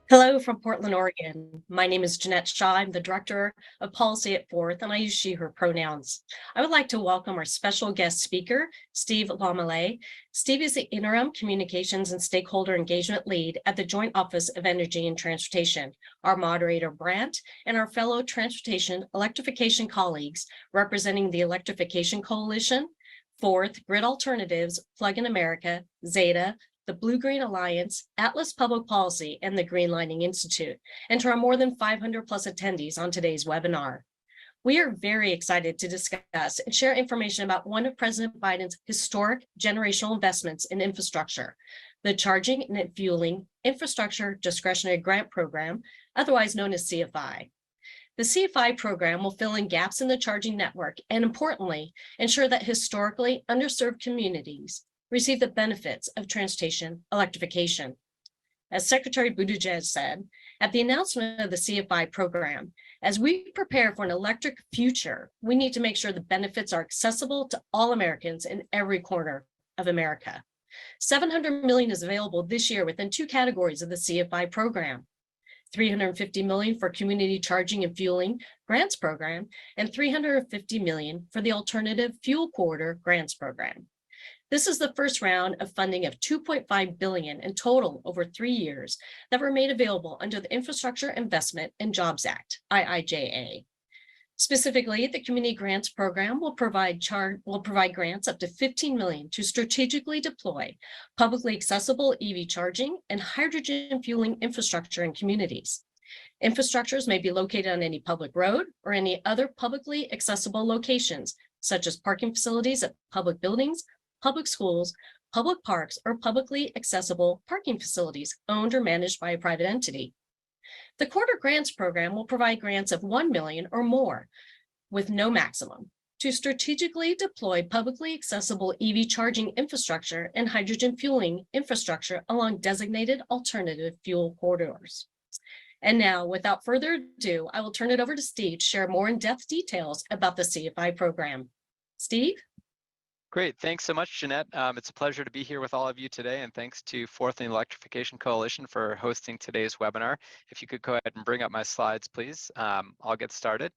Hello from Portland, Oregon. My name is Jeanette Shaw. I'm the Director of Policy at Forth, and I use she, her pronouns. I would like to welcome our special guest speaker, Steve Lamalais. Steve is the Interim Communications and Stakeholder Engagement Lead at the Joint Office of Energy and Transportation, our moderator, Brant, and our fellow transportation electrification colleagues representing the Electrification Coalition, Forth, Grid Alternatives, Plug in America, Zeta, the Blue Green Alliance, Atlas Public Policy, and the Green Lining Institute, and to our more than 500 plus attendees on today's webinar. We are very excited to discuss and share information about one of President Biden's historic generational investments in infrastructure, the Charging and Fueling Infrastructure Discretionary Grant Program, otherwise known as CFI. The CFI program will fill in gaps in the charging network and, importantly, ensure that historically underserved communities receive the benefits of transportation electrification. As Secretary Buttigieg said, at the announcement of the CFI program, as we prepare for an electric future, we need to make sure the benefits are accessible to all Americans in every corner of America. $700 million is available this year within two categories of the CFI program. $350 million for Community Charging and Fueling Grants Program, and $350 million for the Alternative Fuel Corridor Grants Program. This is the first round of funding of $2.5 billion in total over 3 years that were made available under the Infrastructure Investment and Jobs Act, IIJA. Specifically, the Community Grants Program will provide grants up to $15 million to strategically deploy publicly accessible EV charging and hydrogen fueling infrastructure in communities. Infrastructures may be located on any public road or any other publicly accessible locations, such as parking facilities at public buildings, public schools, public parks, or publicly accessible parking facilities owned or managed by a private entity. The Corridor Grants Program will provide grants of $1 million or more, with no maximum, to strategically deploy publicly accessible EV charging infrastructure and hydrogen fueling infrastructure along designated alternative fuel corridors. And now, without further ado, I will turn it over to Steve to share more in-depth details about the CFI program. Steve? Great, thanks so much, Jeanette. It's a pleasure to be here with all of you today, and thanks to Forth and the Electrification Coalition for hosting today's webinar. If you could go ahead and bring up my slides, please, I'll get started.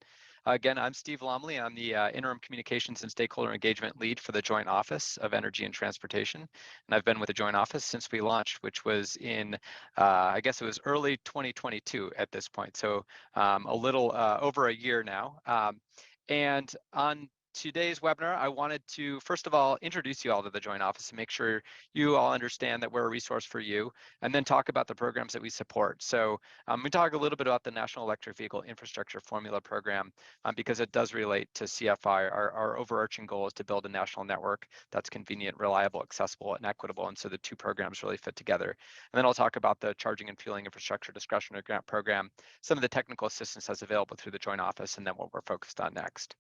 Again, I'm Steve Lamalais. I'm the Interim Communications and Stakeholder Engagement Lead for the Joint Office of Energy and Transportation. And I've been with the Joint Office since we launched, which was in, I guess it was early 2022 at this point. So a little over a year now. And on today's webinar, I wanted to, first of all, introduce you all to the Joint Office and make sure you all understand that we're a resource for you, and then talk about the programs that we support. So we talk a little bit about the National Electric Vehicle Infrastructure Formula Program because it does relate to CFI. Our overarching goal is to build a national network that's convenient, reliable, accessible, and equitable, and so the two programs really fit together. And then I'll talk about the Charging and Fueling Infrastructure Discretionary Grant Program, some of the technical assistance that's available through the Joint Office, and then what we're focused on next.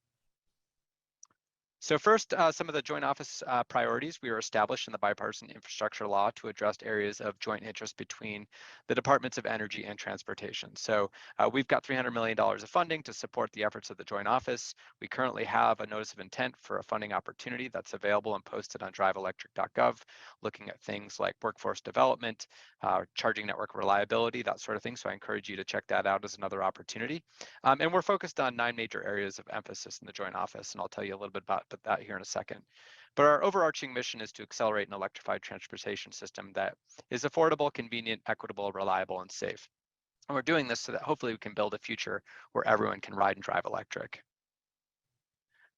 So first, some of the Joint Office priorities. We were established in the Bipartisan Infrastructure Law to address areas of joint interest between the Departments of Energy and Transportation. So we've got $300 million of funding to support the efforts of the Joint Office. We currently have a notice of intent for a funding opportunity that's available and posted on driveelectric.gov, looking at things like workforce development, charging network reliability, that sort of thing. So I encourage you to check that out as another opportunity. And we're focused on 9 major areas of emphasis in the Joint Office, and I'll tell you a little bit about that here in a second. But our overarching mission is to accelerate an electrified transportation system that is affordable, convenient, equitable, reliable, and safe. And we're doing this so that hopefully we can build a future where everyone can ride and drive electric.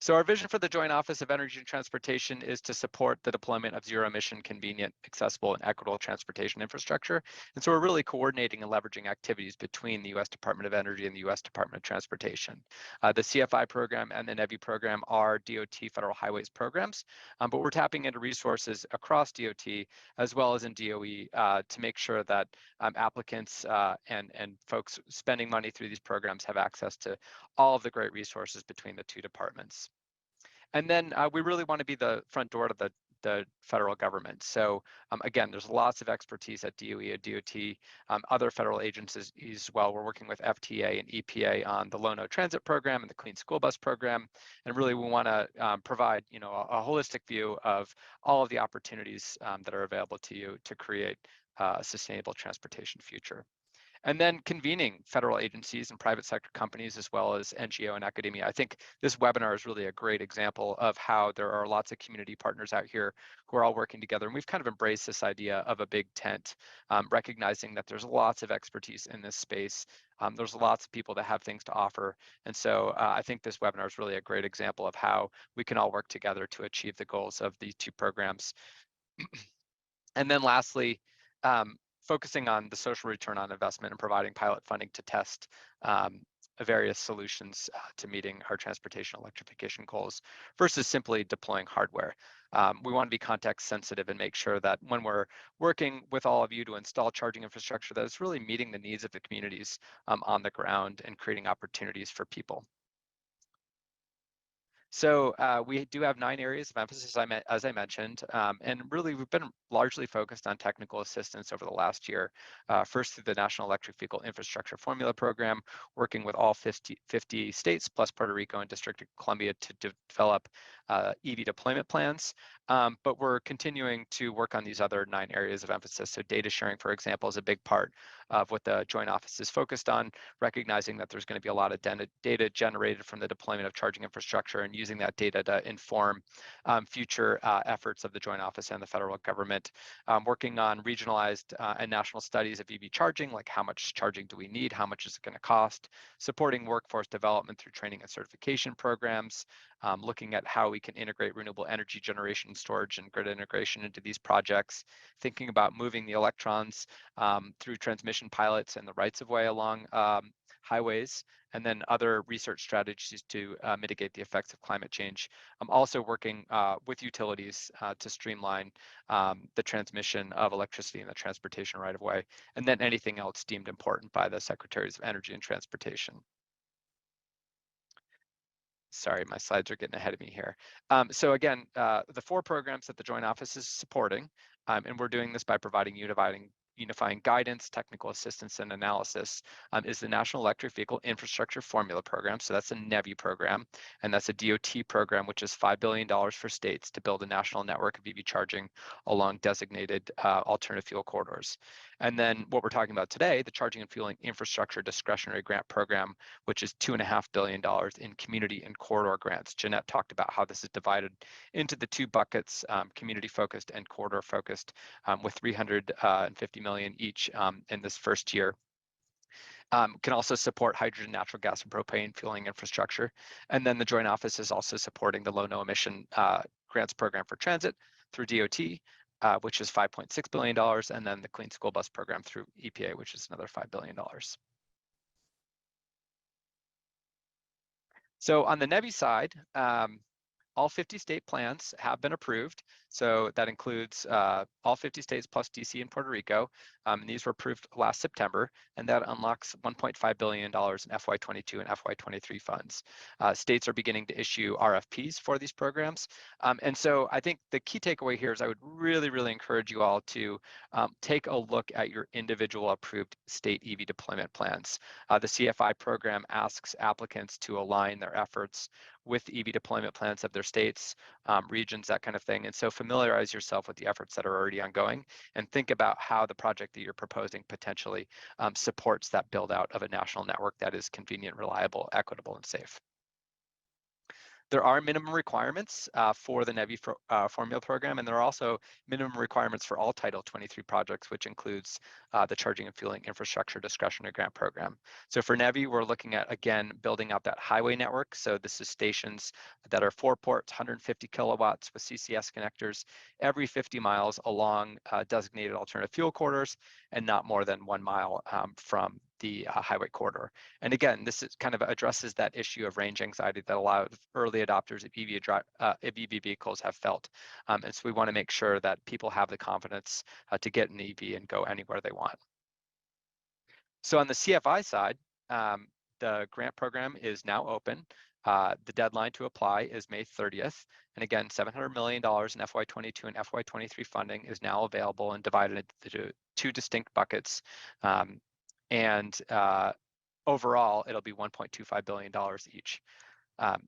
So our vision for the Joint Office of Energy and Transportation is to support the deployment of zero-emission, convenient, accessible, and equitable transportation infrastructure. And so we're really coordinating and leveraging activities between the U.S. Department of Energy and the U.S. Department of Transportation. The CFI program and the NEVI program are DOT federal highways programs, but we're tapping into resources across DOT as well as in DOE to make sure that applicants and folks spending money through these programs have access to all of the great resources between the two departments. And then we really want to be the front door to the federal government. So again, there's lots of expertise at DOE and DOT, other federal agencies as well. We're working with FTA and EPA on the Low-No Transit Program and the Clean School Bus Program. And really we want to provide a holistic view of all of the opportunities that are available to you to create a sustainable transportation future. And then convening federal agencies and private sector companies, as well as NGO and academia. I think this webinar is really a great example of how there are lots of community partners out here who are all working together. And we've kind of embraced this idea of a big tent, recognizing that there's lots of expertise in this space. There's lots of people that have things to offer. And so I think this webinar is really a great example of how we can all work together to achieve the goals of these two programs. And then lastly, focusing on the social return on investment and providing pilot funding to test various solutions to meeting our transportation electrification goals versus simply deploying hardware. We want to be context sensitive and make sure that when we're working with all of you to install charging infrastructure, that it's really meeting the needs of the communities on the ground and creating opportunities for people. So we do have 9 areas of emphasis, as I mentioned, and really we've been largely focused on technical assistance over the last year. First through the National Electric Vehicle Infrastructure Formula Program, working with all 50 states plus Puerto Rico and District of Columbia to develop EV deployment plans. But we're continuing to work on these other 9 areas of emphasis. So data sharing, for example, is a big part of what the Joint Office is focused on, recognizing that there's going to be a lot of data generated from the deployment of charging infrastructure and using that data to inform future efforts of the Joint Office and the federal government. Working on regionalized and national studies of EV charging, like how much charging do we need, how much is it going to cost, supporting workforce development through training and certification programs, looking at how we can integrate renewable energy generation, storage, and grid integration into these projects, thinking about moving the electrons through transmission pilots and the rights of way along highways, and then other research strategies to mitigate the effects of climate change. I'm also working with utilities to streamline the transmission of electricity in the transportation right of way, and then anything else deemed important by the Secretaries of Energy and Transportation. Sorry, my slides are getting ahead of me here. So again, the 4 programs that the Joint Office is supporting, and we're doing this by providing unifying guidance, technical assistance, and analysis, is the National Electric Vehicle Infrastructure Formula Program. So that's a NEVI program, and that's a DOT program, which is $5 billion for states to build a national network of EV charging along designated alternative fuel corridors. And then what we're talking about today, the Charging and Fueling Infrastructure Discretionary Grant Program, which is $2.5 billion in community and corridor grants. Jeanette talked about how this is divided into the 2 buckets, community-focused and corridor-focused, with $350 million each in this first year. Can also support hydrogen, natural gas, and propane fueling infrastructure. And then the Joint Office is also supporting the Low No Emission Grants Program for Transit through DOT, which is $5.6 billion, and then the Clean School Bus Program through EPA, which is another $5 billion. So on the NEVI side, all 50 state plans have been approved. So that includes all 50 states plus DC and Puerto Rico. And these were approved last September, and that unlocks $1.5 billion in FY22 and FY23 funds. States are beginning to issue RFPs for these programs. And so I think the key takeaway here is I would really, really encourage you all to take a look at your individual approved state EV deployment plans. The CFI program asks applicants to align their efforts with EV deployment plans of their states, regions, that kind of thing. And so familiarize yourself with the efforts that are already ongoing and think about how the project that you're proposing potentially supports that build out of a national network that is convenient, reliable, equitable, and safe. There are minimum requirements for the NEVI formula program, and there are also minimum requirements for all Title 23 projects, which includes the Charging and Fueling Infrastructure Discretionary Grant Program. So for NEVI, we're looking at, again, building out that highway network. So this is stations that are 4 ports, 150 kilowatts with CCS connectors every 50 miles along designated alternative fuel corridors and not more than 1 mile from the highway corridor. And again, this is kind of addresses that issue of range anxiety that a lot of early adopters of EV vehicles have felt. And so we want to make sure that people have the confidence to get an EV and go anywhere they want. So on the CFI side, the grant program is now open. The deadline to apply is May 30th. And again, $700 million in FY22 and FY23 funding is now available and divided into 2 distinct buckets. And overall, it'll be $1.25 billion each.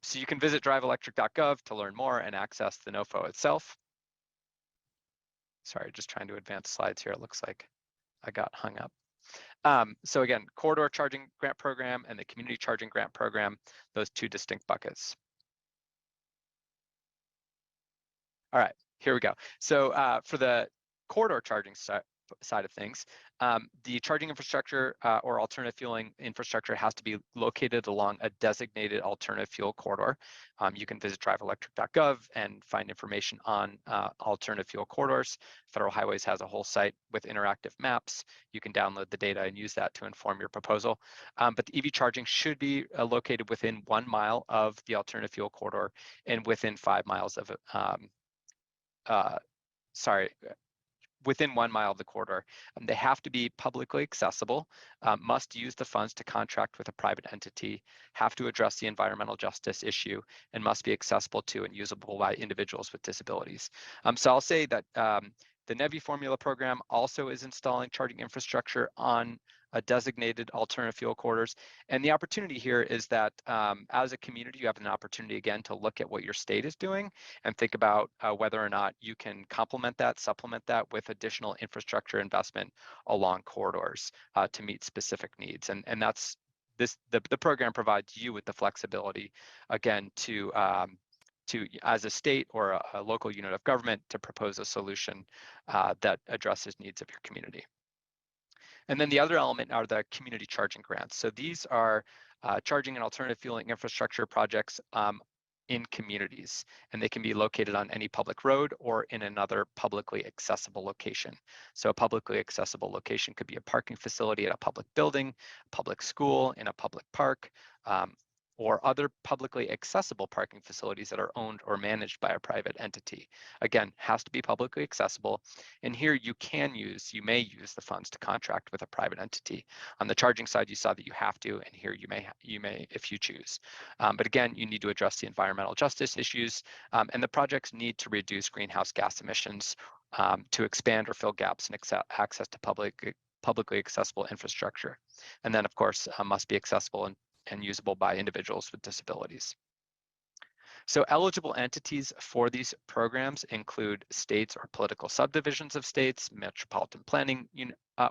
So you can visit driveelectric.gov to learn more and access the NOFO itself. Sorry, just trying to advance slides here. It looks like I got hung up. So again, corridor charging grant program and the community charging grant program, those two distinct buckets. All right, here we go. So for the corridor charging side of things, the charging infrastructure or alternative fueling infrastructure has to be located along a designated alternative fuel corridor. You can visit driveelectric.gov and find information on alternative fuel corridors. Federal Highways has a whole site with interactive maps. You can download the data and use that to inform your proposal. But the EV charging should be located within 1 mile of the alternative fuel corridor and within 5 miles of within 1 mile of the corridor. They have to be publicly accessible, must use the funds to contract with a private entity, have to address the environmental justice issue, and must be accessible to and usable by individuals with disabilities. So I'll say that the NEVI formula program also is installing charging infrastructure on a designated alternative fuel corridors. And the opportunity here is that as a community, you have an opportunity again to look at what your state is doing and think about whether or not you can complement that, supplement that with additional infrastructure investment along corridors to meet specific needs. And that's the program provides you with the flexibility, again, to as a state or a local unit of government to propose a solution that addresses needs of your community. And then the other element are the community charging grants. So these are charging and alternative fueling infrastructure projects in communities, and they can be located on any public road or in another publicly accessible location. So a publicly accessible location could be a parking facility at a public building, public school, in a public park, or other publicly accessible parking facilities that are owned or managed by a private entity. Again, has to be publicly accessible. And here you may use the funds to contract with a private entity. On the charging side, you saw that you have to, and here you may if you choose. But again, you need to address the environmental justice issues, and the projects need to reduce greenhouse gas emissions to expand or fill gaps in access to publicly accessible infrastructure. And then, of course, must be accessible and usable by individuals with disabilities. So eligible entities for these programs include states or political subdivisions of states, metropolitan planning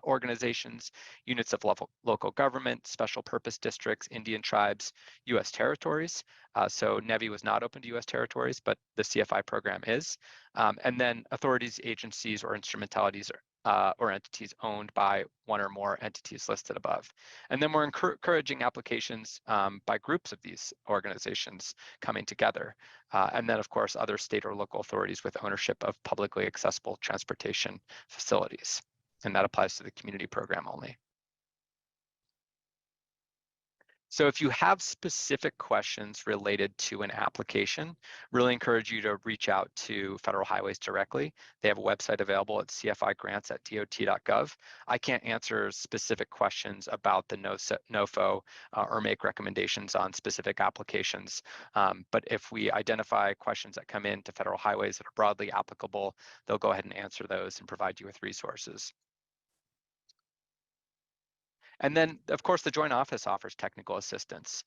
organizations, units of local government, special purpose districts, Indian tribes, US territories. So NEVI was not open to US territories, but the CFI program is. And then authorities, agencies, or instrumentalities or entities owned by one or more entities listed above. And then we're encouraging applications by groups of these organizations coming together. And then, of course, other state or local authorities with ownership of publicly accessible transportation facilities. And that applies to the community program only. So if you have specific questions related to an application, really encourage you to reach out to Federal Highways directly. They have a website available at cfigrants@dot.gov. I can't answer specific questions about the NOFO or make recommendations on specific applications. But if we identify questions that come in to Federal Highways that are broadly applicable, they'll go ahead and answer those and provide you with resources. And then, of course, the Joint Office offers technical assistance.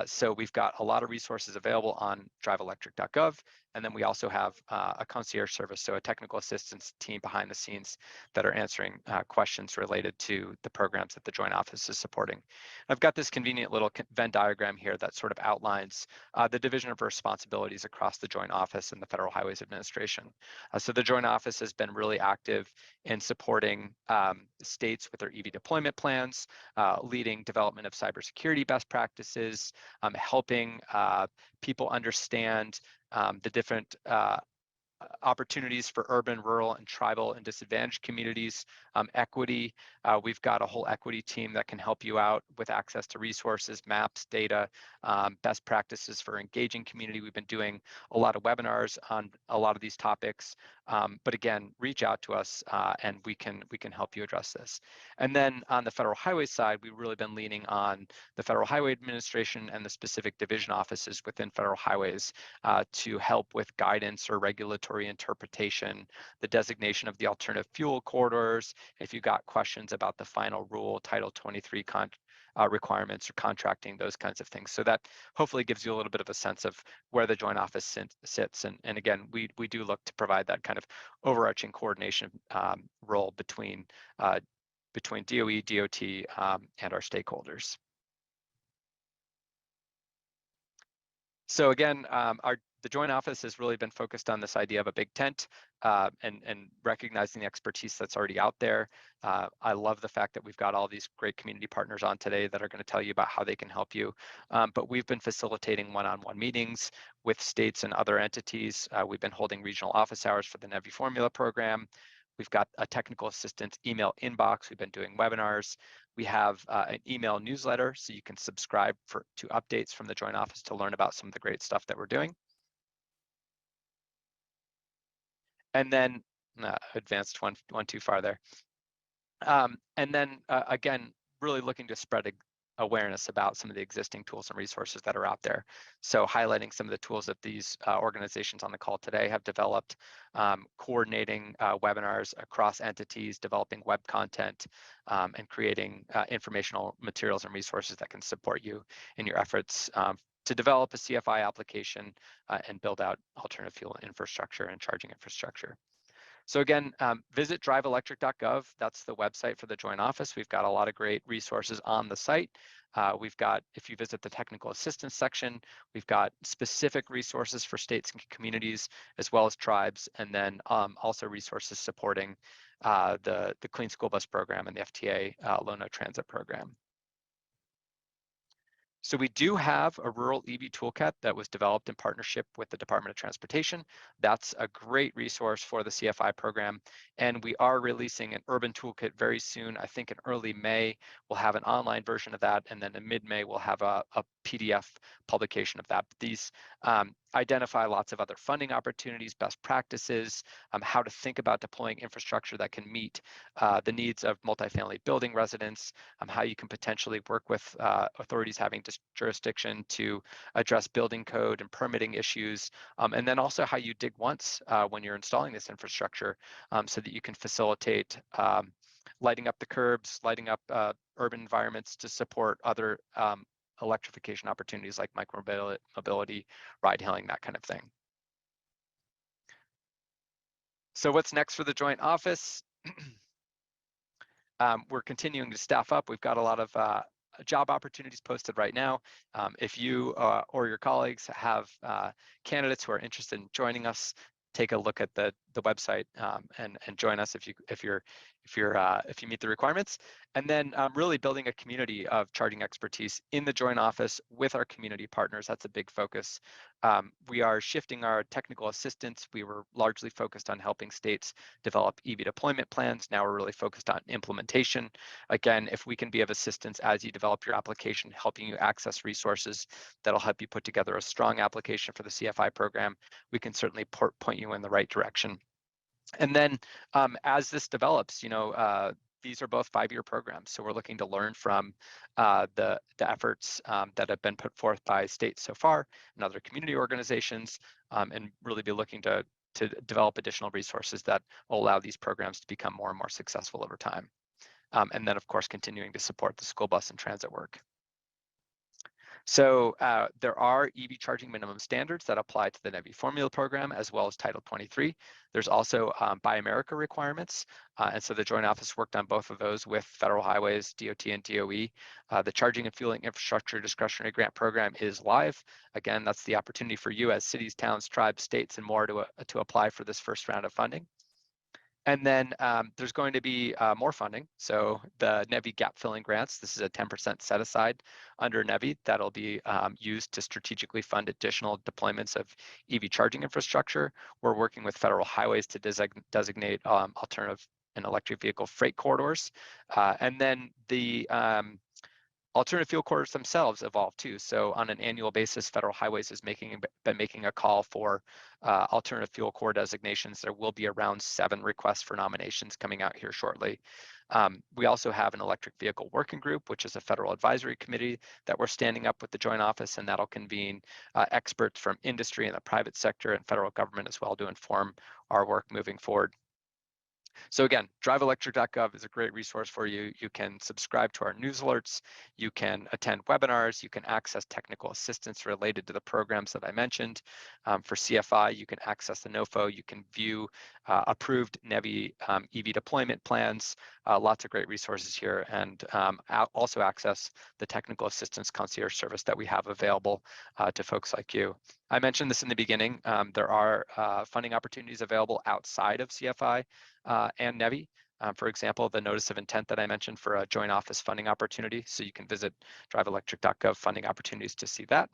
So we've got a lot of resources available on driveelectric.gov. And then we also have a concierge service, so a technical assistance team behind the scenes that are answering questions related to the programs that the Joint Office is supporting. I've got this convenient little Venn diagram here that sort of outlines the division of responsibilities across the Joint Office and the Federal Highways Administration. So the Joint Office has been really active in supporting states with their EV deployment plans, leading development of cybersecurity best practices, helping people understand the different opportunities for urban, rural, and tribal and disadvantaged communities, equity. We've got a whole equity team that can help you out with access to resources, maps, data, best practices for engaging community. We've been doing a lot of webinars on a lot of these topics. But again, reach out to us and we can help you address this. And then on the Federal Highway side, we've really been leaning on the Federal Highway Administration and the specific division offices within Federal Highways to help with guidance or regulatory interpretation, the designation of the alternative fuel corridors. If you've got questions about the final rule, Title 23 requirements or contracting, those kinds of things. So that hopefully gives you a little bit of a sense of where the Joint Office sits. And again, we do look to provide that kind of overarching coordination role between between DOE, DOT, and our stakeholders. So again, the Joint Office has really been focused on this idea of a big tent and recognizing the expertise that's already out there. I love the fact that we've got all these great community partners on today that are going to tell you about how they can help you. But we've been facilitating one-on-one meetings with states and other entities. We've been holding regional office hours for the NEVI Formula program. We've got a technical assistance email inbox. We've been doing webinars. We have an email newsletter, so you can subscribe to updates from the Joint Office to learn about some of the great stuff that we're doing. And then, advanced one too far there. And then again, really looking to spread awareness about some of the existing tools and resources that are out there. So highlighting some of the tools that these organizations on the call today have developed, coordinating webinars across entities, developing web content, and creating informational materials and resources that can support you in your efforts to develop a CFI application and build out alternative fuel infrastructure and charging infrastructure. So again, visit driveelectric.gov. That's the website for the Joint Office. We've got a lot of great resources on the site. We've got, if you visit the technical assistance section, we've got specific resources for states and communities, as well as tribes, and then also resources supporting the Clean School Bus Program and the FTA Low-No Transit Program. So we do have a rural EV toolkit that was developed in partnership with the Department of Transportation. That's a great resource for the CFI program. And we are releasing an urban toolkit very soon. I think in early May, we'll have an online version of that. And then in mid-May, we'll have a PDF publication of that. These identify lots of other funding opportunities, best practices, how to think about deploying infrastructure that can meet the needs of multifamily building residents, how you can potentially work with authorities having jurisdiction to address building code and permitting issues, and then also how you dig once when you're installing this infrastructure so that you can facilitate lighting up the curbs, lighting up urban environments to support other electrification opportunities like micromobility, ride hailing, that kind of thing. So what's next for the Joint Office? We're continuing to staff up. We've got a lot of job opportunities posted right now. If you or your colleagues have candidates who are interested in joining us, take a look at the website and join us if you meet the requirements. And then really building a community of charging expertise in the Joint Office with our community partners. That's a big focus. We are shifting our technical assistance. We were largely focused on helping states develop EV deployment plans. Now we're really focused on implementation. Again, if we can be of assistance as you develop your application, helping you access resources that'll help you put together a strong application for the CFI program, we can certainly point you in the right direction. And then as this develops, these are both 5-year programs. So we're looking to learn from the efforts that have been put forth by states so far and other community organizations, and really be looking to develop additional resources that will allow these programs to become more and more successful over time. And then, of course, continuing to support the school bus and transit work. So there are EV charging minimum standards that apply to the NEVI Formula program as well as Title 23. There's also Buy America requirements. And so the Joint Office worked on both of those with Federal Highways, DOT, and DOE. The Charging and Fueling Infrastructure Discretionary Grant Program is live. Again, that's the opportunity for you as cities, towns, tribes, states, and more to apply for this first round of funding. And then there's going to be more funding. So the NEVI gap filling grants, this is a 10% set aside under NEVI that'll be used to strategically fund additional deployments of EV charging infrastructure. We're working with Federal Highways to designate alternative and electric vehicle freight corridors. And then the alternative fuel corridors themselves evolve too. So on an annual basis, Federal Highways has been making a call for alternative fuel corridor designations. There will be around 7 requests for nominations coming out here shortly. We also have an electric vehicle working group, which is a federal advisory committee that we're standing up with the Joint Office, and that'll convene experts from industry and the private sector and federal government as well to inform our work moving forward. So again, driveelectric.gov is a great resource for you. You can subscribe to our news alerts, you can attend webinars, you can access technical assistance related to the programs that I mentioned. For CFI, you can access the NOFO, you can view approved NEVI EV deployment plans, lots of great resources here, and also access the technical assistance concierge service that we have available to folks like you. I mentioned this in the beginning, there are funding opportunities available outside of CFI and NEVI. For example, the notice of intent that I mentioned for a joint office funding opportunity. So you can visit driveelectric.gov funding opportunities to see that.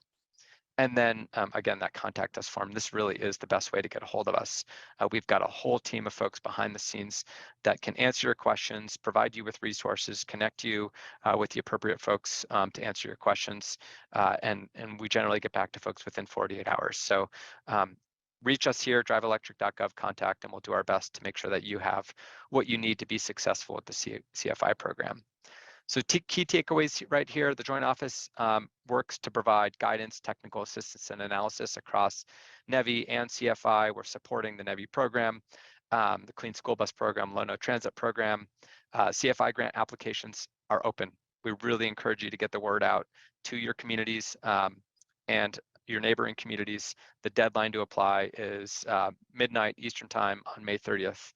And then again, that contact us form, this really is the best way to get a hold of us. We've got a whole team of folks behind the scenes that can answer your questions, provide you with resources, connect you with the appropriate folks to answer your questions. And we generally get back to folks within 48 hours. So reach us here, driveelectric.gov contact, and we'll do our best to make sure that you have what you need to be successful with the CFI program. So key takeaways right here, the Joint Office works to provide guidance, technical assistance, and analysis across NEVI and CFI. We're supporting the NEVI program, the Clean School Bus Program, Low No Transit Program. CFI grant applications are open. We really encourage you to get the word out to your communities and your neighboring communities. The deadline to apply is midnight Eastern time on May 30th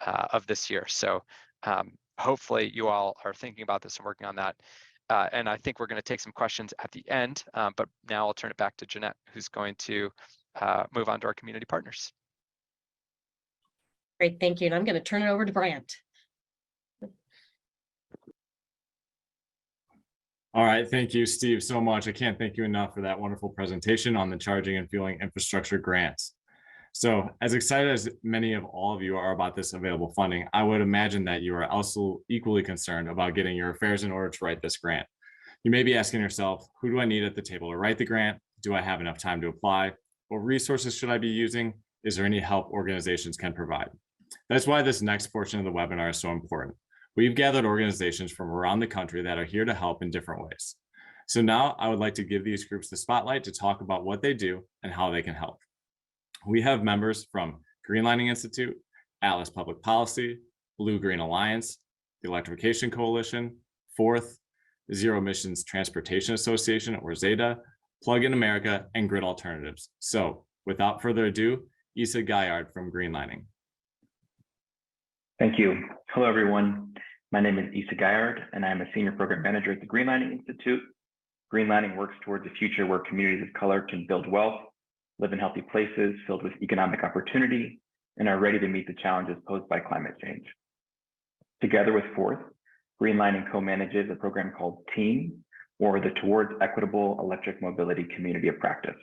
of this year. So hopefully you all are thinking about this and working on that. And I think we're going to take some questions at the end, but now I'll turn it back to Jeanette, who's going to move on to our community partners. Great, thank you. And I'm going to turn it over to Brant. All right, thank you, Steve, so much. I can't thank you enough for that wonderful presentation on the charging and fueling infrastructure grants. So as excited as many of all of you are about this available funding, I would imagine that you are also equally concerned about getting your affairs in order to write this grant. You may be asking yourself, who do I need at the table to write the grant? Do I have enough time to apply? What resources should I be using? Is there any help organizations can provide? That's why this next portion of the webinar is so important. We've gathered organizations from around the country that are here to help in different ways. So now I would like to give these groups the spotlight to talk about what they do and how they can help. We have members from Greenlining Institute, Atlas Public Policy, Blue Green Alliance, the Electrification Coalition, Forth, Zero Emissions Transportation Association, or ZETA, Plug in America, and Grid Alternatives. So without further ado, Isa Gaillard from Greenlining. Thank you. Hello, everyone. My name is Isa Gaillard, and I'm a Senior Program Manager at the Greenlining Institute. Greenlining works towards a future where communities of color can build wealth, live in healthy places filled with economic opportunity, and are ready to meet the challenges posed by climate change. Together with Forth, Greenlining co-manages a program called TEAM, or the Towards Equitable Electric Mobility Community of Practice.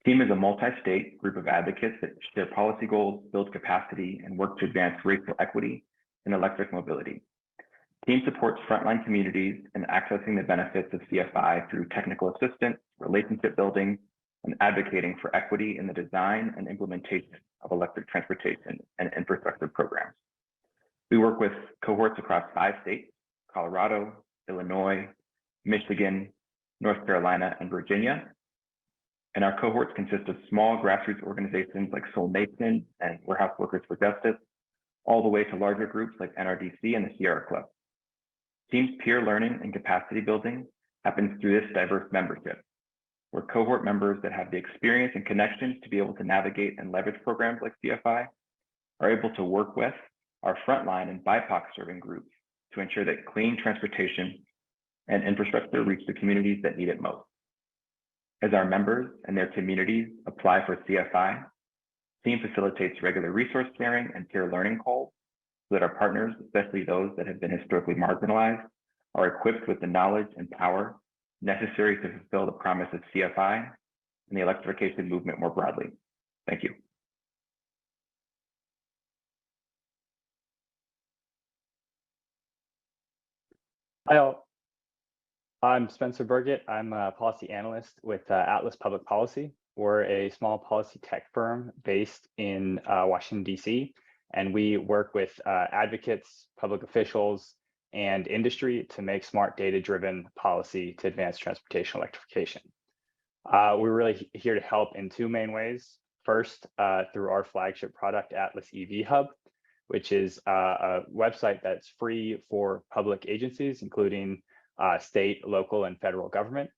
TEAM is a multi-state group of advocates that share policy goals, build capacity, and work to advance racial equity in electric mobility. TEAM supports frontline communities in accessing the benefits of CFI through technical assistance, relationship building, and advocating for equity in the design and implementation of electric transportation and infrastructure programs. We work with cohorts across 5 states, Colorado, Illinois, Michigan, North Carolina, and Virginia. And our cohorts consist of small grassroots organizations like Soul Nation and Warehouse Workers for Justice, all the way to larger groups like NRDC and the Sierra Club. TEAM's peer learning and capacity building happens through this diverse membership, where cohort members that have the experience and connections to be able to navigate and leverage programs like CFI are able to work with our frontline and BIPOC serving groups to ensure that clean transportation and infrastructure reach the communities that need it most. As our members and their communities apply for CFI, TEAM facilitates regular resource sharing and peer learning calls so that our partners, especially those that have been historically marginalized, are equipped with the knowledge and power necessary to fulfill the promise of CFI and the electrification movement more broadly. Thank you. Hi all. I'm Spencer Burgett. I'm a policy analyst with Atlas Public Policy. We're a small policy tech firm based in Washington, D.C., and we work with advocates, public officials, and industry to make smart data-driven policy to advance transportation electrification. We're really here to help in 2 main ways. First, through our flagship product, Atlas EV Hub, which is a website that's free for public agencies, including state, local, and federal government,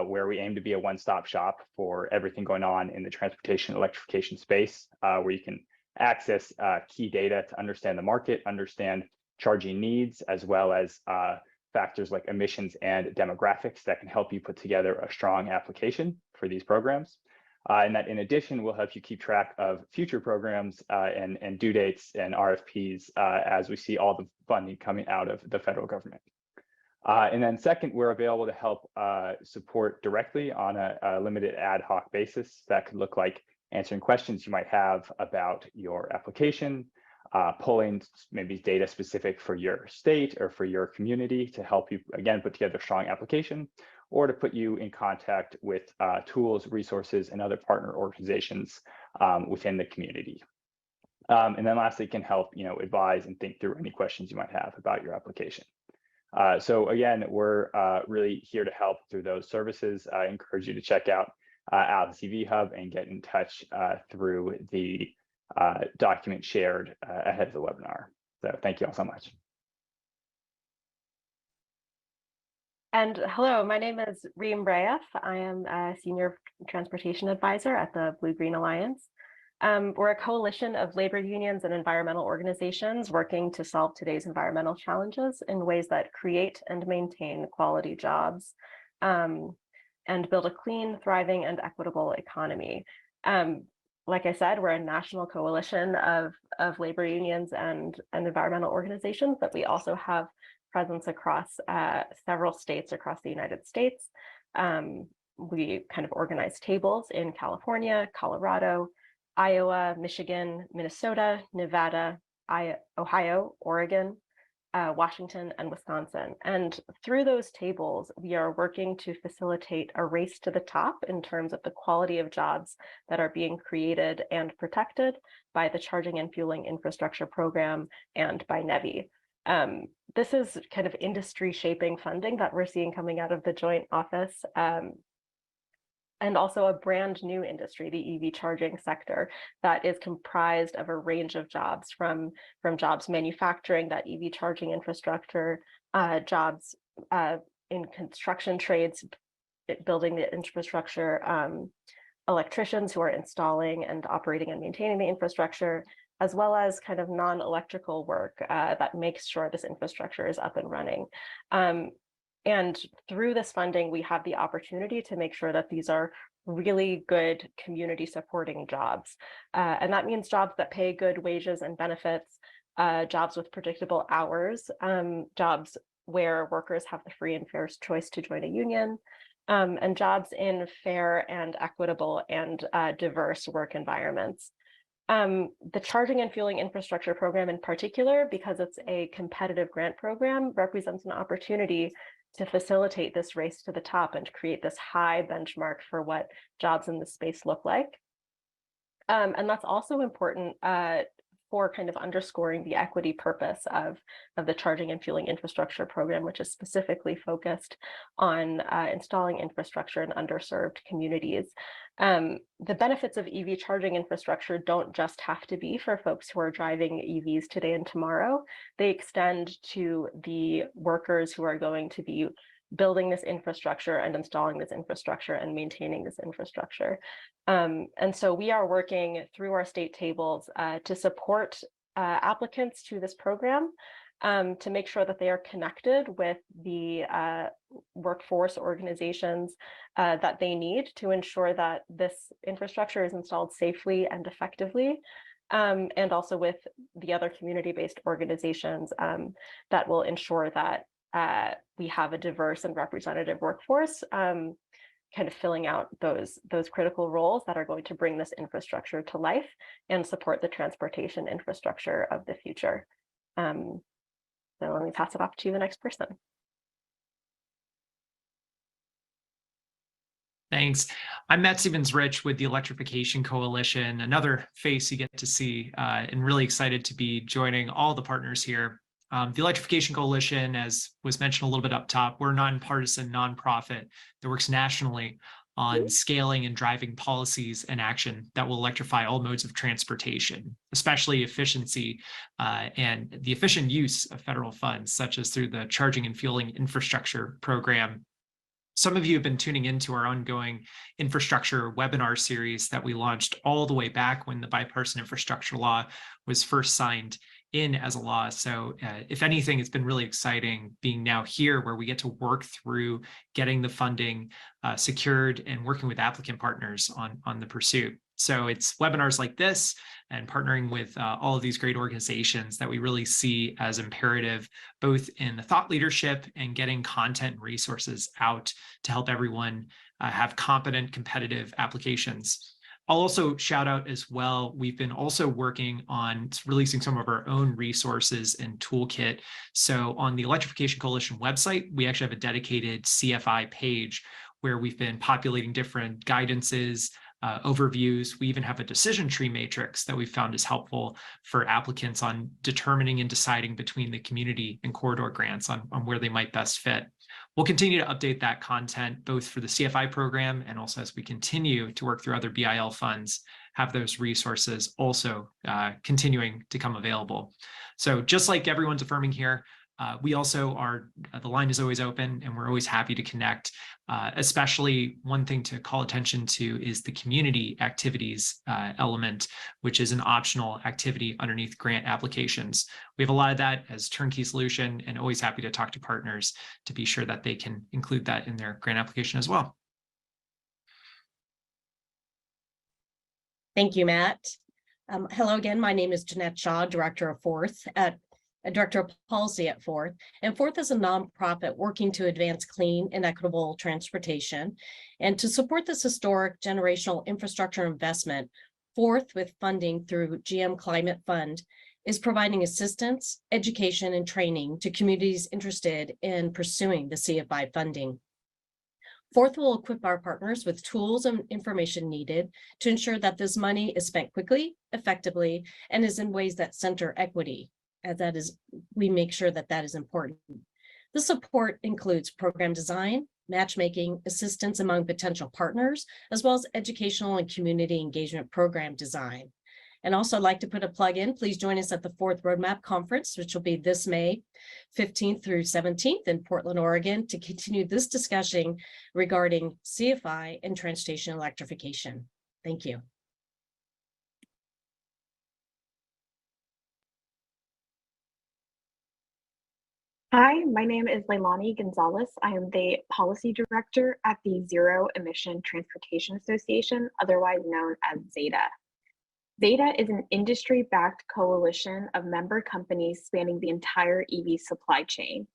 where we aim to be a one-stop shop for everything going on in the transportation electrification space, where you can access key data to understand the market, understand charging needs, as well as factors like emissions and demographics that can help you put together a strong application for these programs. And that in addition, will help you keep track of future programs and due dates and RFPs as we see all the funding coming out of the federal government. And then second, we're available to help support directly on a limited ad hoc basis. That could look like answering questions you might have about your application, pulling maybe data specific for your state or for your community to help you, again, put together a strong application, or to put you in contact with tools, resources, and other partner organizations within the community. And then lastly, can help advise and think through any questions you might have about your application. So again, we're really here to help through those services. I encourage you to check out Atlas EV Hub and get in touch through the document shared ahead of the webinar. So thank you all so much. And hello, my name is Reem Brayef. I am a Senior Transportation Advisor at the Blue Green Alliance. We're a coalition of labor unions and environmental organizations working to solve today's environmental challenges in ways that create and maintain quality jobs and build a clean, thriving, and equitable economy. Like I said, we're a national coalition of labor unions and environmental organizations, but we also have presence across several states across the United States. We kind of organize tables in California, Colorado, Iowa, Michigan, Minnesota, Nevada, Ohio, Oregon, Washington, and Wisconsin. And through those tables, we are working to facilitate a race to the top in terms of the quality of jobs that are being created and protected by the Charging and Fueling Infrastructure Program and by NEVI. This is kind of industry shaping funding that we're seeing coming out of the Joint Office, and also a brand new industry, the EV charging sector, that is comprised of a range of jobs from jobs manufacturing that EV charging infrastructure, jobs in construction trades, building the infrastructure, electricians who are installing and operating and maintaining the infrastructure, as well as kind of non-electrical work that makes sure this infrastructure is up and running. And through this funding, we have the opportunity to make sure that these are really good community supporting jobs. And that means jobs that pay good wages and benefits, jobs with predictable hours, jobs where workers have the free and fair choice to join a union, and jobs in fair and equitable and diverse work environments. The Charging and Fueling Infrastructure Program in particular, because it's a competitive grant program, represents an opportunity to facilitate this race to the top and create this high benchmark for what jobs in this space look like. And that's also important for kind of underscoring the equity purpose of the Charging and Fueling Infrastructure Program, which is specifically focused on installing infrastructure in underserved communities. The benefits of EV charging infrastructure don't just have to be for folks who are driving EVs today and tomorrow. They extend to the workers who are going to be building this infrastructure and installing this infrastructure and maintaining this infrastructure. And so we are working through our state tables to support applicants to this program, to make sure that they are connected with the workforce organizations that they need to ensure that this infrastructure is installed safely and effectively, and also with the other community-based organizations that will ensure that we have a diverse and representative workforce, kind of filling out those critical roles that are going to bring this infrastructure to life and support the transportation infrastructure of the future. So let me pass it off to the next person. Thanks. I'm Matt Stevens-Rich with the Electrification Coalition, another face you get to see, and really excited to be joining all the partners here. The Electrification Coalition, as was mentioned a little bit up top, we're a nonpartisan nonprofit that works nationally on scaling and driving policies and action that will electrify all modes of transportation, especially efficiency and the efficient use of federal funds, such as through the Charging and Fueling Infrastructure Program. Some of you have been tuning into our ongoing infrastructure webinar series that we launched all the way back when the bipartisan infrastructure law was first signed in as a law. So if anything, it's been really exciting being now here where we get to work through getting the funding secured and working with applicant partners on the pursuit. So it's webinars like this and partnering with all of these great organizations that we really see as imperative, both in the thought leadership and getting content and resources out to help everyone have competent, competitive applications. I'll also shout out as well, we've been also working on releasing some of our own resources and toolkit. So on the Electrification Coalition website, we actually have a dedicated CFI page where we've been populating different guidances, overviews. We even have a decision tree matrix that we found is helpful for applicants on determining and deciding between the community and corridor grants on where they might best fit. We'll continue to update that content both for the CFI program and also as we continue to work through other BIL funds, have those resources also continuing to come available. So just like everyone's affirming here, we also are, the line is always open and we're always happy to connect. Especially one thing to call attention to is the community activities element, which is an optional activity underneath grant applications. We have a lot of that as turnkey solution and always happy to talk to partners to be sure that they can include that in their grant application as well. Thank you, Matt. Hello again, my name is Jeanette Shaw, Director of Forth at Director of Policy at Forth. And Forth is a nonprofit working to advance clean and equitable transportation. And to support this historic generational infrastructure investment, Forth, with funding through GM Climate Fund, is providing assistance, education, and training to communities interested in pursuing the CFI funding. Forth will equip our partners with tools and information needed to ensure that this money is spent quickly, effectively, and is in ways that center equity. As that is, we make sure that that is important. The support includes program design, matchmaking, assistance among potential partners, as well as educational and community engagement program design. And also I'd like to put a plug in, please join us at the Forth Roadmap Conference, which will be this May 15th through 17th in Portland, Oregon, to continue this discussion regarding CFI and transportation electrification. Thank you. Hi, my name is Leilani Gonzalez. I am the Policy Director at the Zero Emission Transportation Association, otherwise known as ZETA. ZETA is an industry-backed coalition of member companies spanning the entire EV supply chain.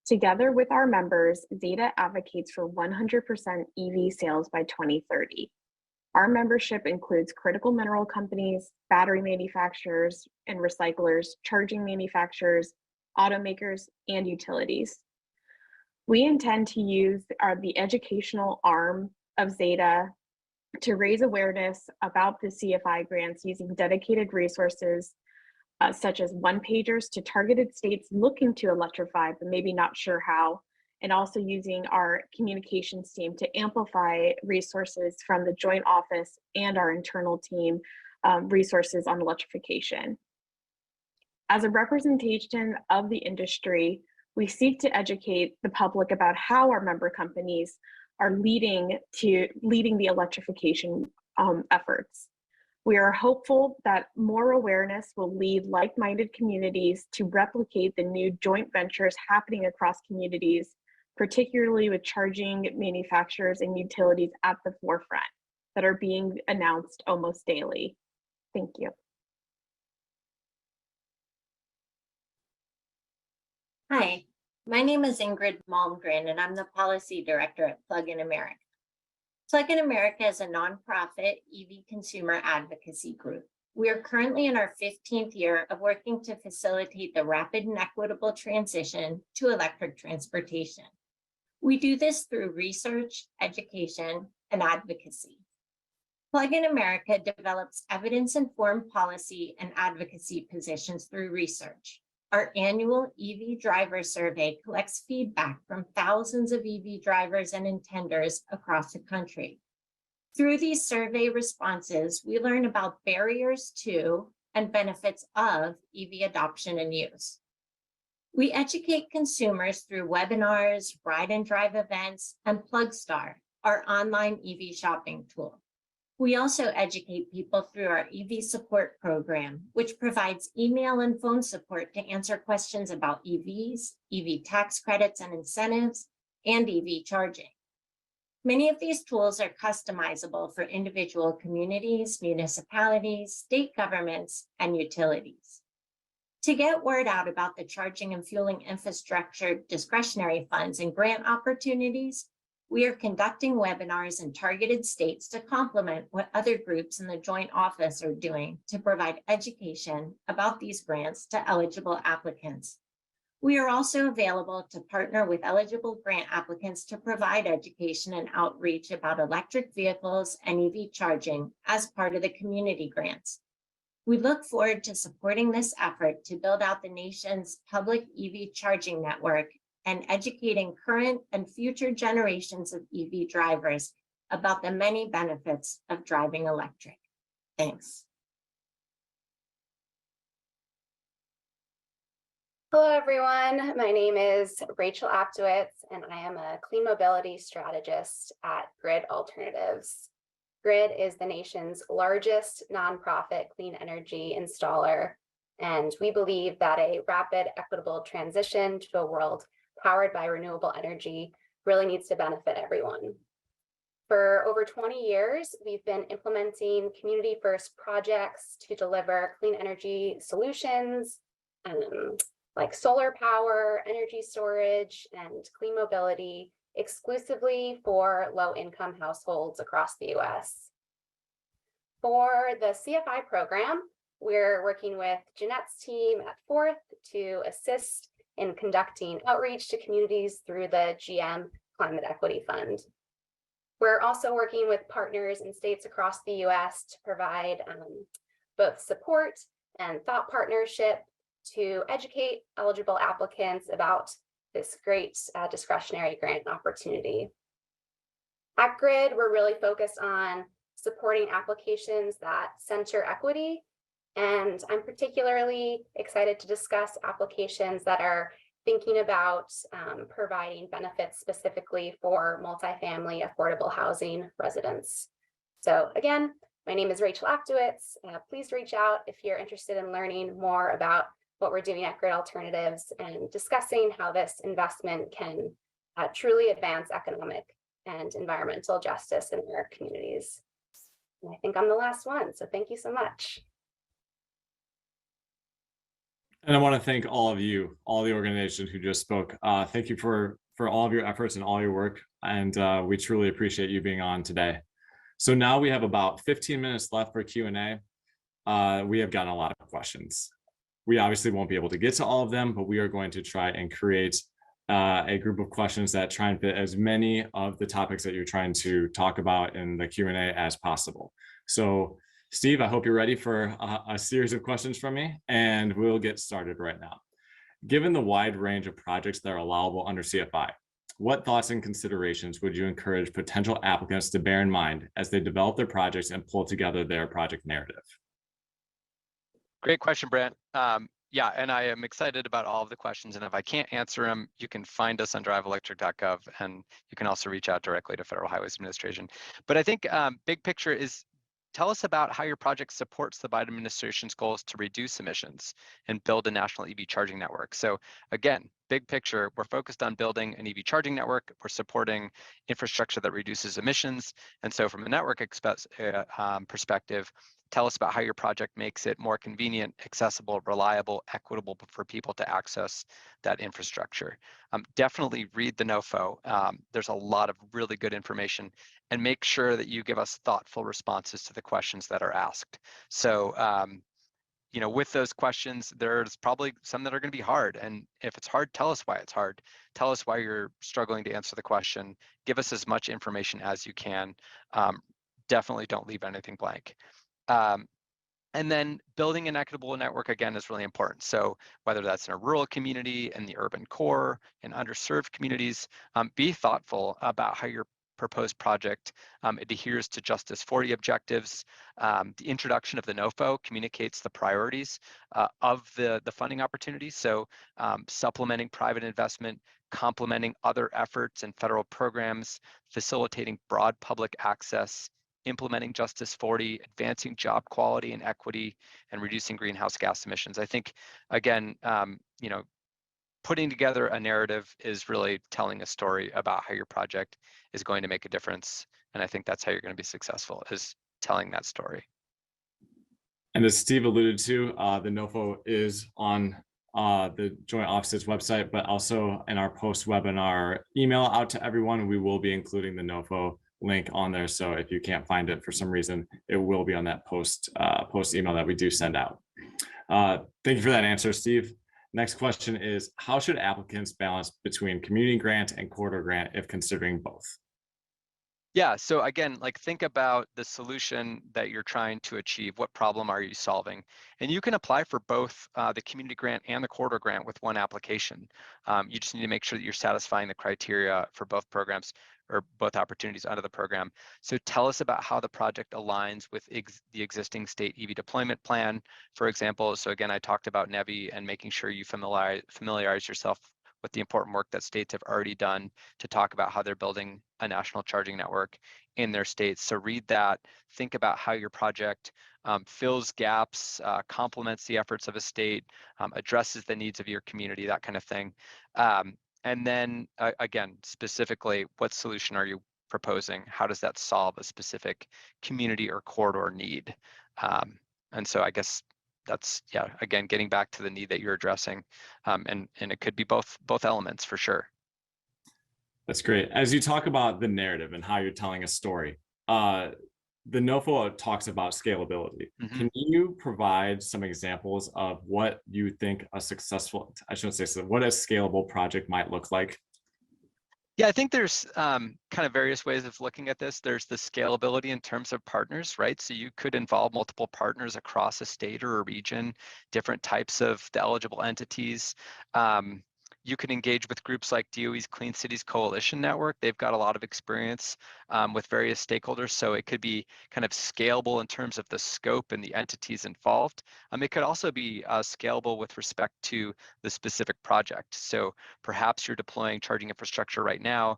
Together with our members, ZETA advocates for 100% EV sales by 2030. Our membership includes critical mineral companies, battery manufacturers and recyclers, charging manufacturers, automakers, and utilities. We intend to use the educational arm of ZETA to raise awareness about the CFI grants using dedicated resources such as one-pagers to targeted states looking to electrify but maybe not sure how, and also using our communications team to amplify resources from the Joint Office and our internal team resources on electrification. As a representation of the industry, we seek to educate the public about how our member companies are leading the electrification efforts. We are hopeful that more awareness will lead like-minded communities to replicate the new joint ventures happening across communities, particularly with charging manufacturers and utilities at the forefront that are being announced almost daily. Thank you. Hi, my name is Ingrid Malmgren, and I'm the Policy Director at Plug in America. Plug in America is a nonprofit EV consumer advocacy group. We are currently in our 15th year of working to facilitate the rapid and equitable transition to electric transportation. We do this through research, education, and advocacy. Plug in America develops evidence-informed policy and advocacy positions through research. Our annual EV driver survey collects feedback from thousands of EV drivers and intenders across the country. Through these survey responses, we learn about barriers to and benefits of EV adoption and use. We educate consumers through webinars, ride and drive events, and PlugStar, our online EV shopping tool. We also educate people through our EV support program, which provides email and phone support to answer questions about EVs, EV tax credits and incentives, and EV charging. Many of these tools are customizable for individual communities, municipalities, state governments, and utilities. To get word out about the charging and fueling infrastructure discretionary funds and grant opportunities, we are conducting webinars in targeted states to complement what other groups in the Joint Office are doing to provide education about these grants to eligible applicants. We are also available to partner with eligible grant applicants to provide education and outreach about electric vehicles and EV charging as part of the community grants. We look forward to supporting this effort to build out the nation's public EV charging network and educating current and future generations of EV drivers about the many benefits of driving electric. Thanks. Hello, everyone. My name is Rachel Aptowitz, and I am a clean mobility strategist at Grid Alternatives. Grid is the nation's largest nonprofit clean energy installer, and we believe that a rapid, equitable transition to a world powered by renewable energy really needs to benefit everyone. For over 20 years, we've been implementing community-first projects to deliver clean energy solutions, like solar power, energy storage, and clean mobility exclusively for low-income households across the US. For the CFI program, we're working with Jeanette's team at Forth to assist in conducting outreach to communities through the GM Climate Equity Fund. We're also working with partners in states across the US to provide both support and thought partnership to educate eligible applicants about this great discretionary grant opportunity. At Grid, we're really focused on supporting applications that center equity, and I'm particularly excited to discuss applications that are thinking about providing benefits specifically for multifamily affordable housing residents. So again, my name is Rachel Aptowitz. Please reach out if you're interested in learning more about what we're doing at Grid Alternatives and discussing how this investment can truly advance economic and environmental justice in our communities. And I think I'm the last one, so thank you so much. And I want to thank all of you, all the organizations who just spoke. Thank you for all of your efforts and all your work. And we truly appreciate you being on today. So now we have about 15 minutes left for Q&A. We have gotten a lot of questions. We obviously won't be able to get to all of them, but we are going to try and create a group of questions that try and fit as many of the topics that you're trying to talk about in the Q&A as possible. So Steve, I hope you're ready for a series of questions from me, and we'll get started right now. Given the wide range of projects that are allowable under CFI, what thoughts and considerations would you encourage potential applicants to bear in mind as they develop their projects and pull together their project narrative? Great question, Brent. Yeah, and I am excited about all of the questions. And if I can't answer them, you can find us on driveelectric.gov, and you can also reach out directly to Federal Highways Administration. But I think big picture is, tell us about how your project supports the Biden administration's goals to reduce emissions and build a national EV charging network. So again, big picture, we're focused on building an EV charging network. We're supporting infrastructure that reduces emissions. And so from a network perspective, tell us about how your project makes it more convenient, accessible, reliable, equitable for people to access that infrastructure. Definitely read the NOFO. There's a lot of really good information, and make sure that you give us thoughtful responses to the questions that are asked. So, you know, with those questions, there's probably some that are going to be hard. And if it's hard, tell us why it's hard. Tell us why you're struggling to answer the question. Give us as much information as you can. Definitely don't leave anything blank. And then building an equitable network, again, is really important. So whether that's in a rural community, in the urban core, in underserved communities, be thoughtful about how your proposed project adheres to Justice 40 objectives. The introduction of the NOFO communicates the priorities of the funding opportunities. So supplementing private investment, complementing other efforts and federal programs, facilitating broad public access, implementing Justice 40, advancing job quality and equity, and reducing greenhouse gas emissions. I think, again, putting together a narrative is really telling a story about how your project is going to make a difference. And I think that's how you're going to be successful, is telling that story. And as Steve alluded to, the NOFO is on the Joint Office's website, but also in our post-webinar email out to everyone, we will be including the NOFO link on there. So if you can't find it for some reason, it will be on that post email that we do send out. Thank you for that answer, Steve. Next question is, how should applicants balance between community grant and corridor grant if considering both? Yeah, so again, like think about the solution that you're trying to achieve. What problem are you solving? And you can apply for both the community grant and the corridor grant with one application. You just need to make sure that you're satisfying the criteria for both programs or both opportunities under the program. So tell us about how the project aligns with the existing state EV deployment plan, for example. So again, I talked about NEVI and making sure you familiarize yourself with the important work that states have already done to talk about how they're building a national charging network in their states. So read that, think about how your project fills gaps, complements the efforts of a state, addresses the needs of your community, that kind of thing. And then again, specifically, what solution are you proposing? How does that solve a specific community or corridor need? And so I guess that's, yeah, again, getting back to the need that you're addressing. And it could be both elements for sure. That's great. As you talk about the narrative and how you're telling a story, the NOFO talks about scalability. Mm-hmm. Can you provide some examples of what you think a successful, I shouldn't say so, what a scalable project might look like? Yeah, I think there's kind of various ways of looking at this. There's the scalability in terms of partners, right? So you could involve multiple partners across a state or a region, different types of the eligible entities. You can engage with groups like DOE's Clean Cities Coalition Network. They've got a lot of experience with various stakeholders, so it could be kind of scalable in terms of the scope and the entities involved. It could also be scalable with respect to the specific project. So perhaps you're deploying charging infrastructure right now,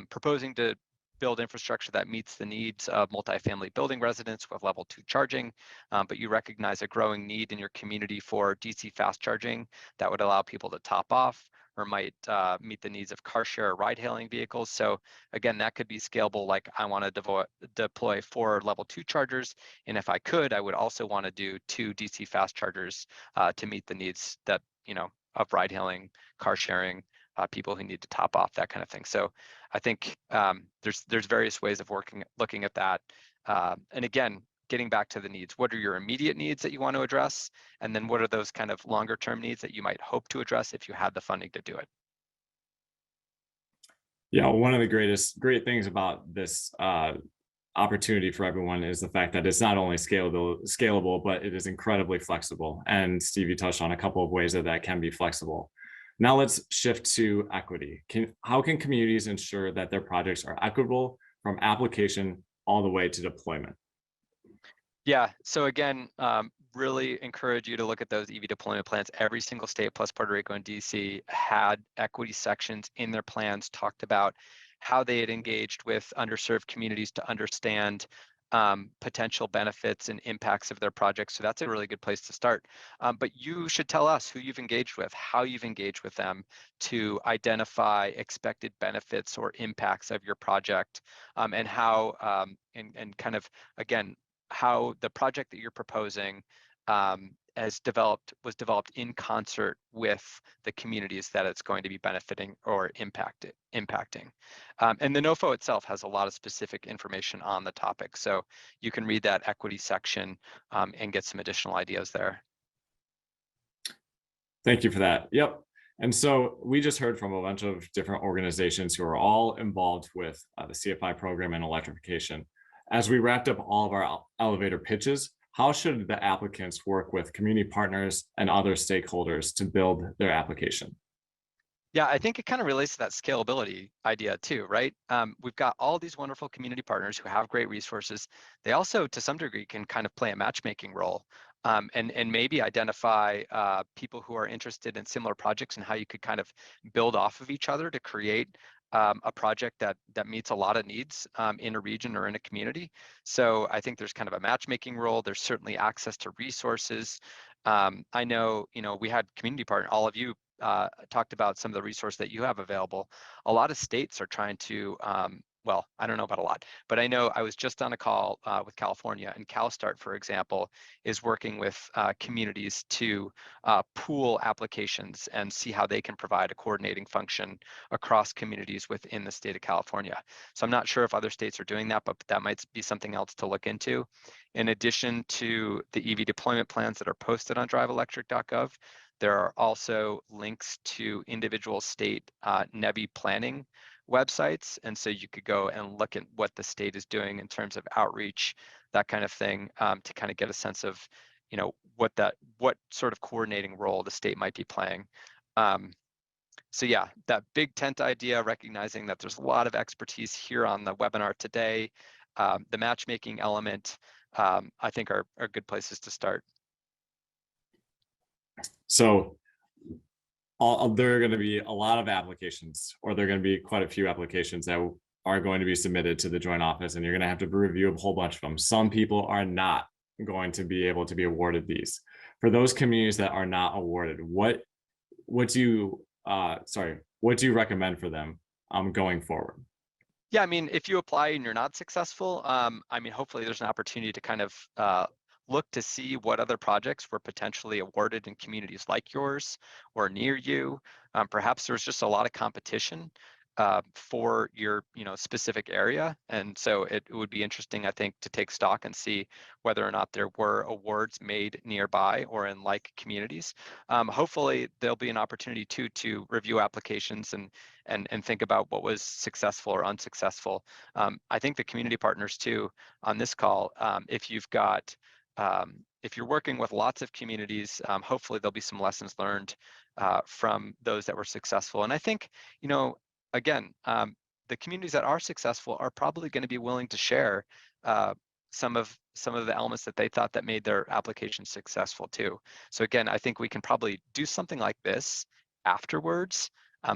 proposing to build infrastructure that meets the needs of multifamily building residents with level 2 charging, but you recognize a growing need in your community for DC fast charging that would allow people to top off or might meet the needs of car share or ride hailing vehicles. So again, that could be scalable, like I want to deploy 4 level 2 chargers. And if I could, I would also want to do 2 DC fast chargers to meet the needs that, of ride hailing, car sharing, people who need to top off, that kind of thing. So I think there's various ways of looking at that. And again, getting back to the needs, what are your immediate needs that you want to address? And then what are those kind of longer term needs that you might hope to address if you had the funding to do it? Yeah, one of the great things about this opportunity for everyone is the fact that it's not only scalable, but it is incredibly flexible. And Steve, you touched on a couple of ways that can be flexible. Now let's shift to equity. How can communities ensure that their projects are equitable from application all the way to deployment? Yeah, so again, really encourage you to look at those EV deployment plans. Every single state plus Puerto Rico and DC had equity sections in their plans, talked about how they had engaged with underserved communities to understand potential benefits and impacts of their projects. So that's a really good place to start. But you should tell us who you've engaged with, how you've engaged with them to identify expected benefits or impacts of your project, and how, and kind of, again, how the project that you're proposing was developed in concert with the communities that it's going to be benefiting or impacting. And the NOFO itself has a lot of specific information on the topic. So you can read that equity section and get some additional ideas there. Thank you for that. Yep. And so we just heard from a bunch of different organizations who are all involved with the CFI program and electrification. As we wrapped up all of our elevator pitches, how should the applicants work with community partners and other stakeholders to build their application? Yeah, I think it kind of relates to that scalability idea too, right? We've got all these wonderful community partners who have great resources. They also, to some degree, can kind of play a matchmaking role, and maybe identify people who are interested in similar projects and how you could kind of build off of each other to create a project that meets a lot of needs in a region or in a community. So I think there's kind of a matchmaking role. There's certainly access to resources. I know, we had community partner, all of you talked about some of the resources that you have available. A lot of states are trying to, well, I don't know about a lot, but I know I was just on a call with California, and CalSTART, for example, is working with communities to pool applications and see how they can provide a coordinating function across communities within the state of California. So I'm not sure if other states are doing that, but that might be something else to look into. In addition to the EV deployment plans that are posted on driveelectric.gov, there are also links to individual state NEVI planning websites. And so you could go and look at what the state is doing in terms of outreach, that kind of thing, to kind of get a sense of, what sort of coordinating role the state might be playing. So yeah, that big tent idea, recognizing that there's a lot of expertise here on the webinar today, the matchmaking element, I think are good places to start. So there are going to be a lot of applications, or there are going to be quite a few applications that are going to be submitted to the joint office, and you're going to have to review a whole bunch of them. Some people are not going to be able to be awarded these. For those communities that are not awarded, what do you recommend for them going forward? Yeah, I mean, if you apply and you're not successful, I mean, hopefully there's an opportunity to kind of look to see what other projects were potentially awarded in communities like yours or near you. Perhaps there's just a lot of competition for your specific area. And so it would be interesting, I think, to take stock and see whether or not there were awards made nearby or in like communities. Hopefully there'll be an opportunity too to review applications and think about what was successful or unsuccessful. I think the community partners too on this call, if you've got if you're working with lots of communities, hopefully there'll be some lessons learned from those that were successful. And I think, again, the communities that are successful are probably going to be willing to share some of the elements that they thought that made their application successful too. So again, I think we can probably do something like this afterwards,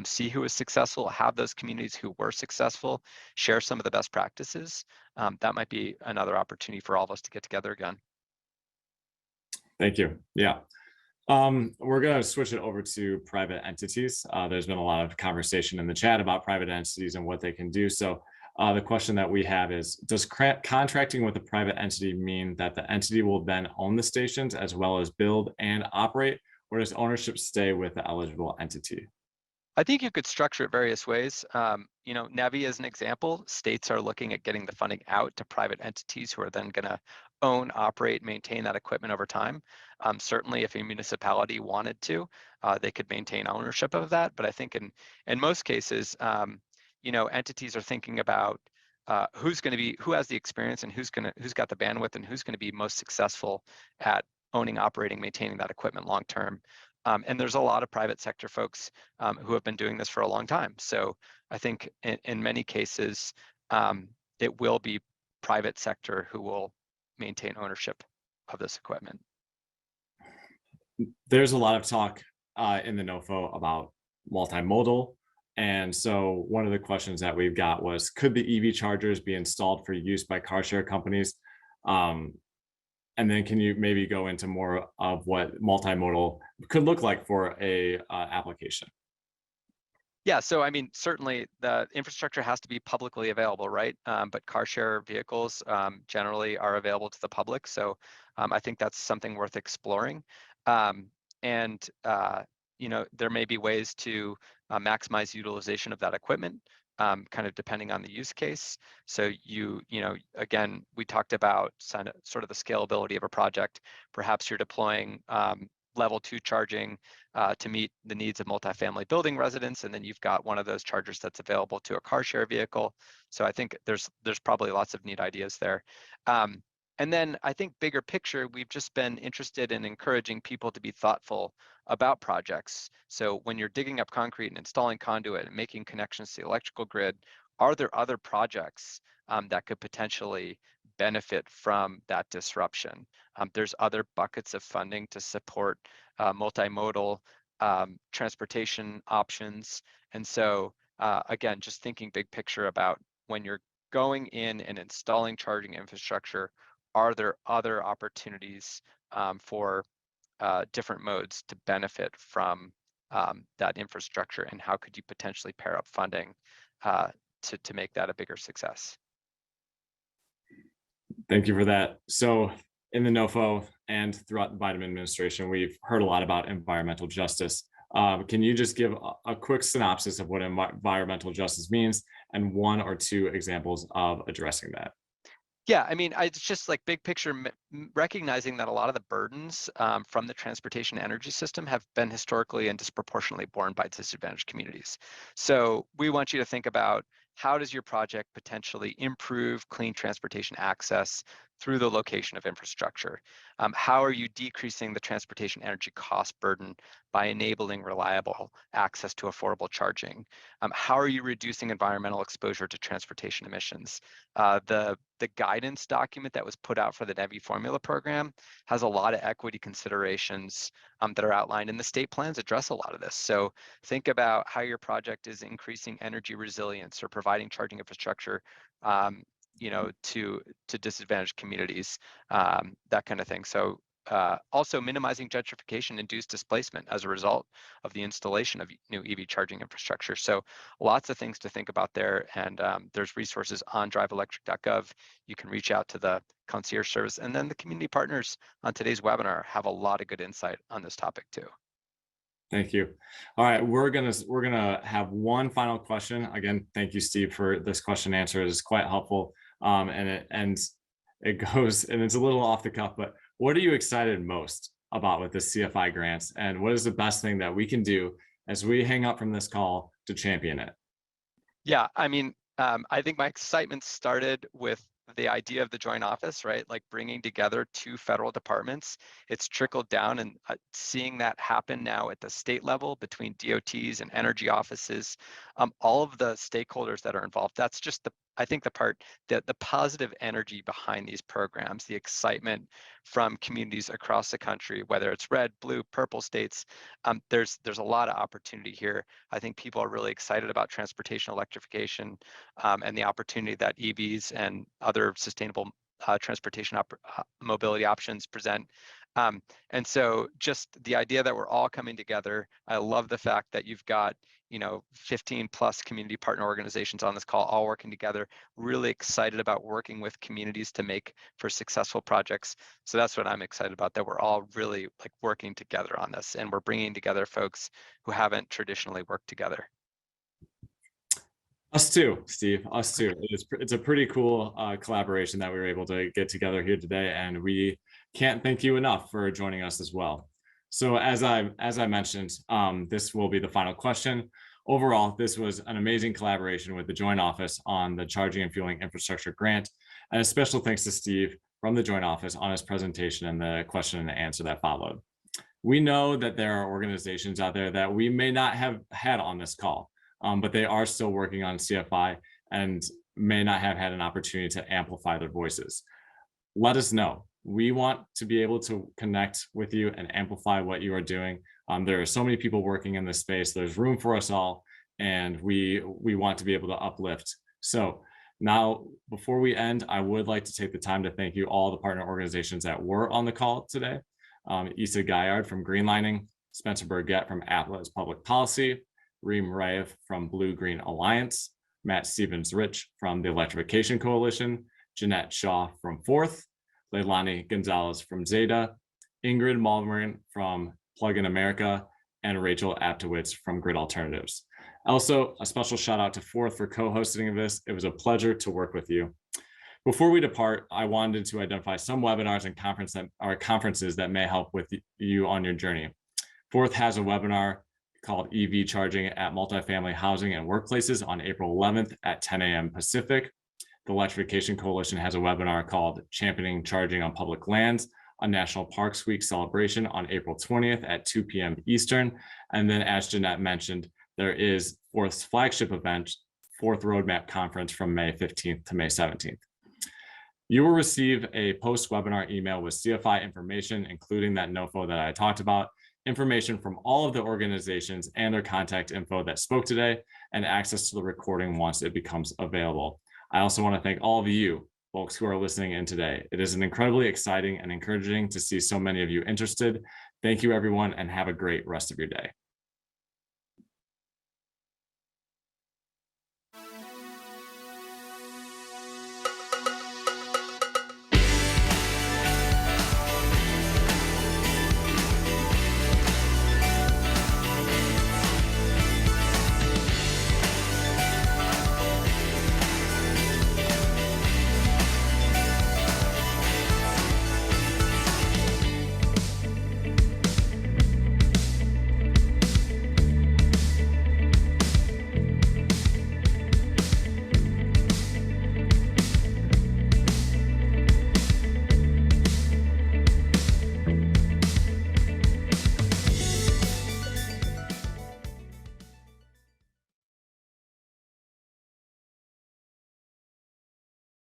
see who was successful, have those communities who were successful, share some of the best practices. That might be another opportunity for all of us to get together again. Thank you. Yeah. We're going to switch it over to private entities. There's been a lot of conversation in the chat about private entities and what they can do. So the question that we have is, does contracting with a private entity mean that the entity will then own the stations as well as build and operate, or does ownership stay with the eligible entity? I think you could structure it various ways. NEVI as an example, states are looking at getting the funding out to private entities who are then going to own, operate, maintain that equipment over time. Certainly, if a municipality wanted to, they could maintain ownership of that. But I think in most cases, entities are thinking about who has the experience and who's got the bandwidth and who's going to be most successful at owning, operating, maintaining that equipment long term. And there's a lot of private sector folks who have been doing this for a long time. So I think in many cases, it will be private sector who will maintain ownership of this equipment. There's a lot of talk in the NOFO about multimodal. And so one of the questions that we've got was, could the EV chargers be installed for use by car share companies? And then can you maybe go into more of what multimodal could look like for a application? Yeah, so I mean, certainly the infrastructure has to be publicly available, right? But car share vehicles generally are available to the public. So I think that's something worth exploring. There may be ways to maximize utilization of that equipment, kind of depending on the use case. So again, we talked about sort of the scalability of a project. Perhaps you're deploying level 2 charging to meet the needs of multifamily building residents, and then you've got one of those chargers that's available to a car share vehicle. So I think there's probably lots of neat ideas there. And then I think bigger picture, we've just been interested in encouraging people to be thoughtful about projects. So when you're digging up concrete and installing conduit and making connections to the electrical grid, are there other projects that could potentially benefit from that disruption? There's other buckets of funding to support multimodal transportation options. And so again, just thinking big picture about when you're going in and installing charging infrastructure, are there other opportunities for different modes to benefit from that infrastructure, and how could you potentially pair up funding to make that a bigger success? Thank you for that. So in the NOFO and throughout the Biden administration, we've heard a lot about environmental justice. Can you just give a quick synopsis of what environmental justice means and one or two examples of addressing that? Yeah, I mean, it's just like big picture, recognizing that a lot of the burdens from the transportation energy system have been historically and disproportionately borne by disadvantaged communities. So we want you to think about, how does your project potentially improve clean transportation access through the location of infrastructure? How are you decreasing the transportation energy cost burden by enabling reliable access to affordable charging? How are you reducing environmental exposure to transportation emissions? The guidance document that was put out for the NEVI formula program has a lot of equity considerations that are outlined, and the state plans address a lot of this. So think about how your project is increasing energy resilience or providing charging infrastructure to disadvantaged communities, that kind of thing. So also minimizing gentrification-induced displacement as a result of the installation of new EV charging infrastructure. So lots of things to think about there, and there's resources on driveelectric.gov. You can reach out to the concierge service, and then the community partners on today's webinar have a lot of good insight on this topic too. Thank you. All right, we're gonna have one final question. Again, thank you, Steve, for this question and answer. It is quite helpful, and it goes, and it's a little off the cuff, but what are you excited most about with the CFI grants, and what is the best thing that we can do as we hang up from this call to champion it? Yeah, I mean, I think my excitement started with the idea of the joint office, right? Like bringing together two federal departments. It's trickled down, and seeing that happen now at the state level between DOTs and energy offices, all of the stakeholders that are involved. That's just I think the part that the positive energy behind these programs, the excitement from communities across the country, whether it's red, blue, purple states, there's a lot of opportunity here. I think people are really excited about transportation electrification and the opportunity that EVs and other sustainable transportation mobility options present. And so just the idea that we're all coming together, I love the fact that you've got 15 plus community partner organizations on this call, all working together, really excited about working with communities to make for successful projects. So that's what I'm excited about, that we're all really like working together on this, and we're bringing together folks who haven't traditionally worked together. Us too, Steve, us too. It's a pretty cool collaboration that we were able to get together here today, and we can't thank you enough for joining us as well. So as I mentioned, this will be the final question. Overall, this was an amazing collaboration with the Joint Office on the Charging and Fueling Infrastructure Grant, and a special thanks to Steve from the Joint Office on his presentation and the question and answer that followed. We know that there are organizations out there that we may not have had on this call, but they are still working on CFI and may not have had an opportunity to amplify their voices. Let us know. We want to be able to connect with you and amplify what you are doing. There are so many people working in this space. There's room for us all, and we want to be able to uplift. So now, before we end, I would like to take the time to thank you all the partner organizations that were on the call today. Isa Guyard from Greenlining, Spencer Burgett from Atlas Public Policy, Reem Rayev from Blue Green Alliance, Matt Stevens-Rich from the Electrification Coalition, Jeanette Shaw from Fourth, Leilani Gonzalez from Zeta, Ingrid Malmgren from Plug in America, and Rachel Aptowitz from Grid Alternatives. Also, a special shout out to Fourth for co-hosting this. It was a pleasure to work with you. Before we depart, I wanted to identify some webinars and conferences that may help with you on your journey. Fourth has a webinar called EV Charging at Multifamily Housing and Workplaces on April 11th at 10 a.m. Pacific. the Electrification Coalition has a webinar called Championing Charging on Public Lands, a National Parks Week celebration on April 20th at 2 p.m. Eastern. And then, as Jeanette mentioned, there is Forth's flagship event, Forth Roadmap Conference, from May 15th to May 17th. You will receive a post-webinar email with CFI information, including that NOFO that I talked about, information from all of the organizations and their contact info that spoke today, and access to the recording once it becomes available. I also want to thank all of you folks who are listening in today. It is an incredibly exciting and encouraging to see so many of you interested. Thank you, everyone, and have a great rest of your day.